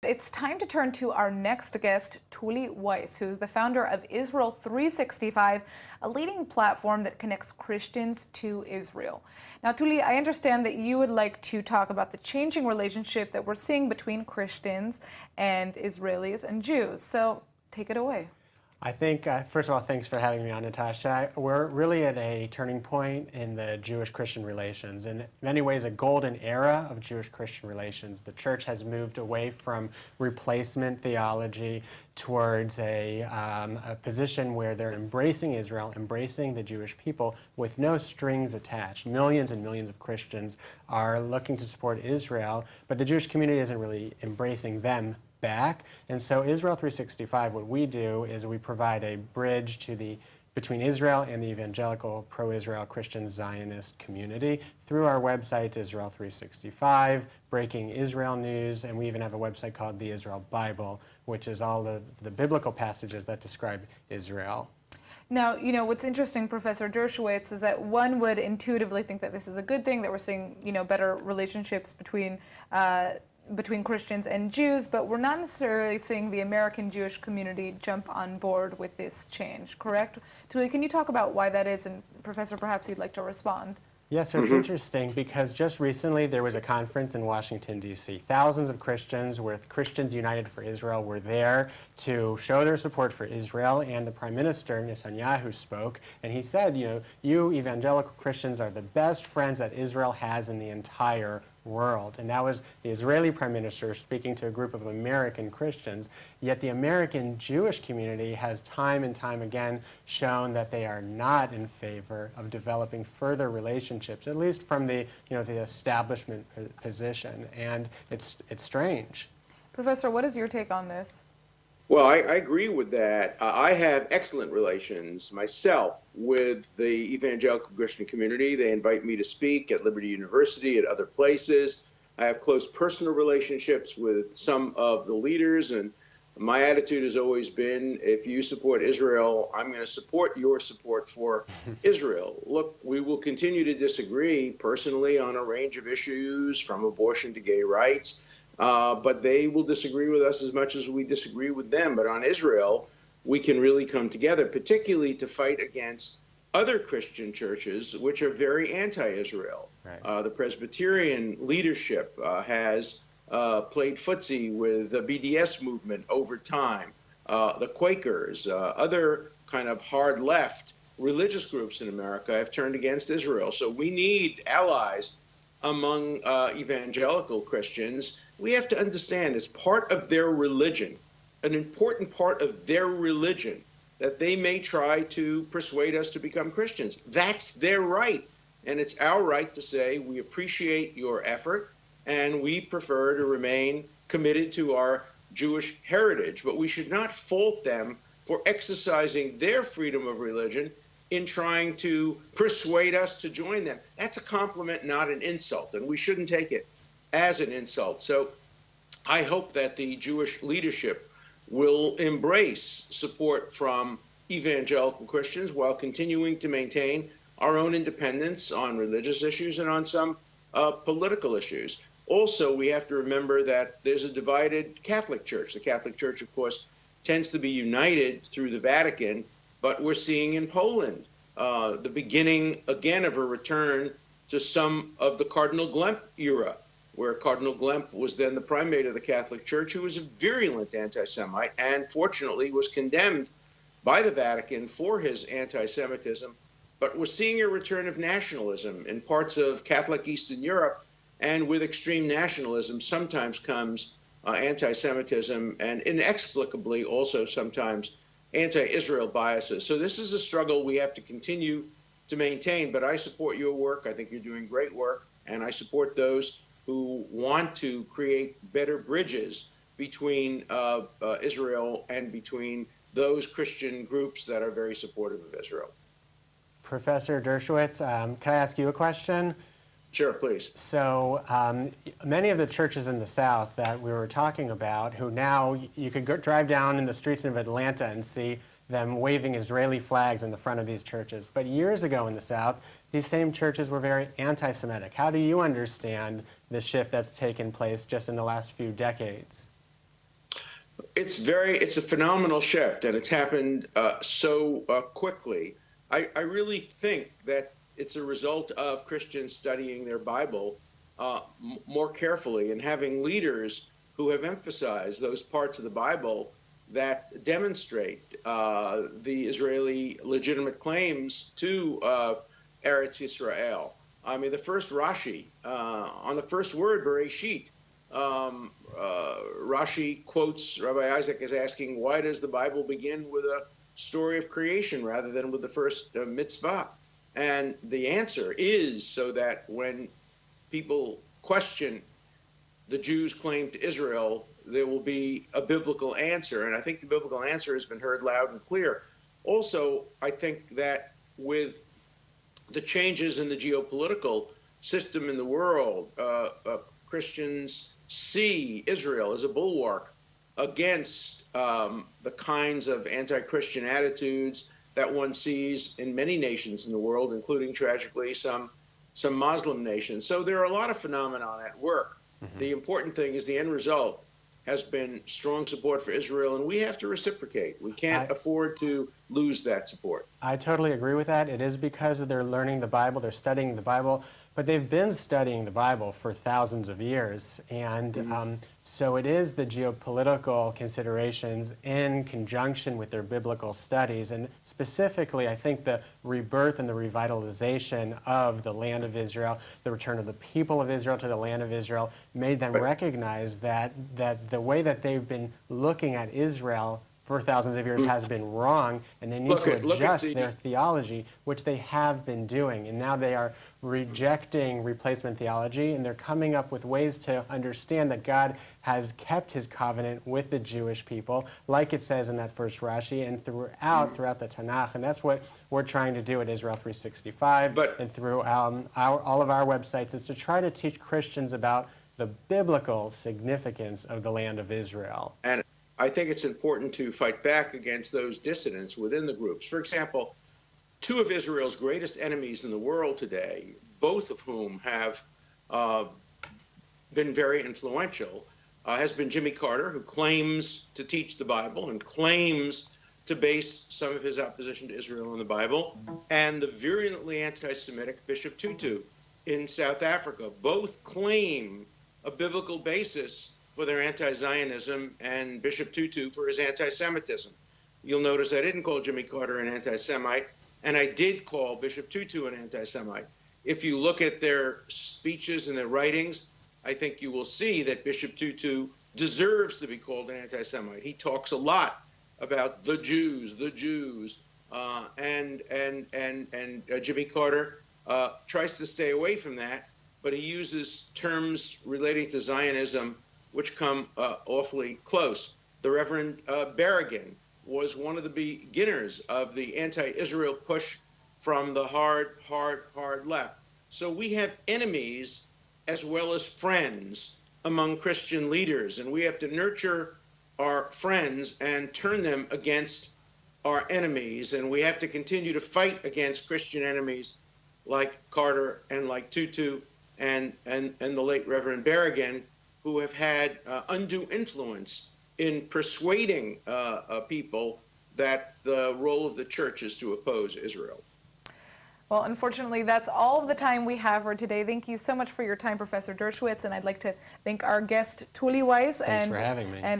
It's time to turn to our next guest, Tuly Weisz, who's the founder of Israel 365, a leading platform that connects Christians to Israel. Now, Tuly, I understand that you would like to talk about the changing relationship that we're seeing between Christians and Israelis and Jews. So take it away. I think, first of all, thanks for having me on, Natasha. We're really at a turning point in the Jewish-Christian relations. In many ways, a golden era of Jewish-Christian relations. The church has moved away from replacement theology towards a position where they're embracing Israel, embracing the Jewish people with no strings attached. Millions and millions of Christians are looking to support Israel, but the Jewish community isn't really embracing them back. And so Israel 365, what we do is we provide a bridge to between Israel and the evangelical pro-Israel Christian Zionist community through our website, Israel 365, breaking Israel news, and we even have a website called the Israel Bible, which is all of the biblical passages that describe Israel. Now, you know, what's interesting, Professor Dershowitz, is that one would intuitively think that this is a good thing, that we're seeing, you know, better relationships between Christians and Jews, but we're not necessarily seeing the American Jewish community jump on board with this change, correct? Tuly, can you talk about why that is? And Professor, perhaps you'd like to respond. Yes, so it's interesting because just recently there was a conference in Washington, D.C. Thousands of Christians with Christians United for Israel were there to show their support for Israel, and the Prime Minister, Netanyahu, spoke, and he said, you know, you evangelical Christians are the best friends that Israel has in the entire world. And that was the Israeli Prime Minister speaking to a group of American Christians. Yet the American Jewish community has time and time again shown that they are not in favor of developing further relationships, at least from the establishment position. And it's strange. Professor, what is your take on this? Well, I agree with that. I have excellent relations myself with the evangelical Christian community. They invite me to speak at Liberty University, at other places. I have close personal relationships with some of the leaders, and my attitude has always been, if you support Israel, I'm going to support your support for Israel. Look, we will continue to disagree personally on a range of issues, from abortion to gay rights. But they will disagree with us as much as we disagree with them. But on Israel, we can really come together, particularly to fight against other Christian churches, which are very anti-Israel. Right. The Presbyterian leadership has played footsie with the BDS movement over time. The Quakers, other kind of hard left religious groups in America have turned against Israel. So we need allies among evangelical Christians. We have to understand it's part of their religion, an important part of their religion, that they may try to persuade us to become Christians. That's their right. And it's our right to say we appreciate your effort and we prefer to remain committed to our Jewish heritage. But we should not fault them for exercising their freedom of religion in trying to persuade us to join them. That's a compliment, not an insult, and we shouldn't take it as an insult. So I hope that the Jewish leadership will embrace support from evangelical Christians while continuing to maintain our own independence on religious issues and on some political issues. Also, we have to remember that there's a divided Catholic Church. The Catholic Church, of course, tends to be united through the Vatican, but we're seeing in Poland the beginning, again, of a return to some of the Cardinal Glemp era, where Cardinal Glemp was then the primate of the Catholic Church, who was a virulent anti-Semite and fortunately was condemned by the Vatican for his anti-Semitism. But we're seeing a return of nationalism in parts of Catholic Eastern Europe, and with extreme nationalism sometimes comes anti-Semitism and inexplicably also sometimes anti-Israel biases. So this is a struggle we have to continue to maintain, but I support your work. I think you're doing great work, and I support those who want to create better bridges between Israel and between those Christian groups that are very supportive of Israel. Professor Dershowitz, can I ask you a question? Sure, please. So many of the churches in the South that we were talking about, who now you could drive down in the streets of Atlanta and see them waving Israeli flags in the front of these churches. But years ago in the South, these same churches were very anti-Semitic. How do you understand the shift that's taken place just in the last few decades? It's a phenomenal shift, and it's happened so quickly. I really think that it's a result of Christians studying their Bible more carefully and having leaders who have emphasized those parts of the Bible that demonstrate the Israeli legitimate claims to Eretz Yisrael. I mean, the first Rashi, on the first word, Bereshit, Rashi quotes Rabbi Isaac as asking, why does the Bible begin with a story of creation rather than with the first mitzvah? And the answer is so that when people question the Jews' claim to Israel, there will be a biblical answer. And I think the biblical answer has been heard loud and clear. Also, I think that with the changes in the geopolitical system in the world, Christians see Israel as a bulwark against the kinds of anti-Christian attitudes that one sees in many nations in the world, including, tragically, some Muslim nations. So there are a lot of phenomena at work. Mm-hmm. The important thing is the end result has been strong support for Israel, and we have to reciprocate. We can't afford to lose that support. I totally agree with that. It is because they're learning the Bible, they're studying the Bible, but they've been studying the Bible for thousands of years. And so it is the geopolitical considerations in conjunction with their biblical studies. And specifically, I think the rebirth and the revitalization of the land of Israel, the return of the people of Israel to the land of Israel, made them recognize that the way that they've been looking at Israel for thousands of years has been wrong, and they need to adjust their theology, which they have been doing. And now they are rejecting replacement theology, and they're coming up with ways to understand that God has kept his covenant with the Jewish people, like it says in that first Rashi, and throughout the Tanakh. And that's what we're trying to do at Israel 365 and through all of our websites, is to try to teach Christians about the biblical significance of the land of Israel. And I think it's important to fight back against those dissidents within the groups. For example, two of Israel's greatest enemies in the world today, both of whom have been very influential, has been Jimmy Carter, who claims to teach the Bible and claims to base some of his opposition to Israel on the Bible, and the virulently anti-Semitic Bishop Tutu in South Africa. Both claim a biblical basis for their anti-Zionism, and Bishop Tutu for his anti-Semitism. You'll notice I didn't call Jimmy Carter an anti-Semite, and I did call Bishop Tutu an anti-Semite. If you look at their speeches and their writings, I think you will see that Bishop Tutu deserves to be called an anti-Semite. He talks a lot about the Jews, and Jimmy Carter tries to stay away from that, but he uses terms relating to Zionism which come awfully close. The Reverend Berrigan was one of the beginners of the anti-Israel push from the hard left. So we have enemies as well as friends among Christian leaders, and we have to nurture our friends and turn them against our enemies, and we have to continue to fight against Christian enemies like Carter and like Tutu and the late Reverend Berrigan, who have had undue influence in persuading people that the role of the church is to oppose Israel. Well, unfortunately, that's all of the time we have for today. Thank you so much for your time, Professor Dershowitz, and I'd like to thank our guest, Tuly Weisz. Thanks for having me.